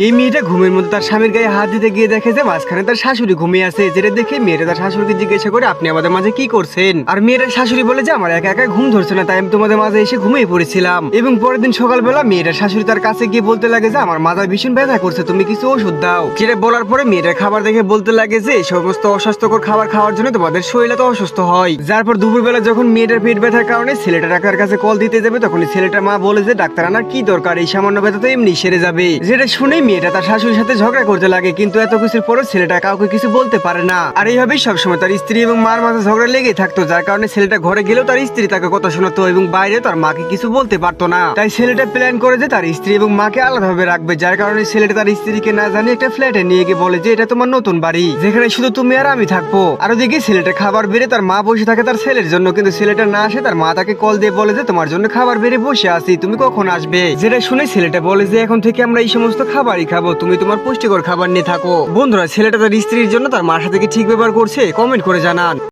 এই মেয়েটা ঘুমের মধ্যে তার স্বামীর গায়ে হাত দিতে গিয়ে দেখে যে মাঝখানে তার শাশুড়ি ঘুমিয়ে আছে, যেটা দেখে মেয়েটা তার শাশুড়িকে জিজ্ঞাসা করে আপনি আমাদের মাঝে কি করছেন। আর মেয়েটার শাশুড়ি বলে যে আমার একা একা ঘুম ধরছে না, তাই আমি তোমাদের মাঝে এসে ঘুমিয়ে পড়েছিলাম। এবং পরের দিন সকালবেলা মেয়েটার শাশুড়ি তার কাছে গিয়ে বলতে লাগে যে আমার মাথায় ভীষণ ব্যথা করছে, তুমি কিছু ওষুধ দাও। যেটা বলার পরে মেয়েটার খাবার দেখে বলতে লাগে যে এই সমস্ত অস্বাস্থ্যকর খাবার খাওয়ার জন্য তোমাদের শরীরে তো অসুস্থ হয়। যার পর দুপুরবেলা যখন মেয়েটার পেট ব্যথার কারণে ছেলেটা ডাক্তার কাছে কল দিতে যাবে, তখন ছেলেটার মা বলে যে ডাক্তার আনার কি দরকার, এই সামান্য ব্যথা তো এমনি সেরে যাবে। যেটা শুনে মেয়েটা তার শাশুড়ির সাথে ঝগড়া করতে লাগে, কিন্তু এত কিছুর পরও ছেলেটা কাউকে কিছু বলতে পারে না। আর এইভাবেই সবসময় তার স্ত্রী এবং মার মাঝে ঝগড়া লেগে থাকতো, যার কারণে ছেলেটা ঘরে গেলেও তার স্ত্রী তাকে কথা শোনাতো এবং বাইরে তার মাকে কিছু বলতে পারতো না। তাই ছেলেটা প্ল্যান করে যে তার স্ত্রী এবং মাকে আলাদাভাবে রাখবে, যার কারণে ছেলেটা তার স্ত্রীকে না জানিয়ে একটা ফ্ল্যাটে নিয়ে গিয়ে বলে যে এটা তোমার নতুন বাড়ি, যেখানে শুধু তুমি আর আমি থাকবো। আর ওদিকে ছেলেটা খাবার বেড়ে তার মা বসে থাকে তার ছেলের জন্য, কিন্তু ছেলেটা না আসে তার মা তাকে কল দিয়ে বলে যে তোমার জন্য খাবার বেড়ে বসে আছি, তুমি কখন আসবে। যেটা শুনে ছেলেটা বলে যে এখন থেকে আমরা এই সমস্ত খাবারই খাবো, তুমি তোমার পুষ্টিকর খাবার নিয়ে থাকো। বন্ধুরা, ছেলেটা তার স্ত্রীর জন্য তার মার সাথে কি ঠিক ব্যবহার করছে? কমেন্ট করে জানান।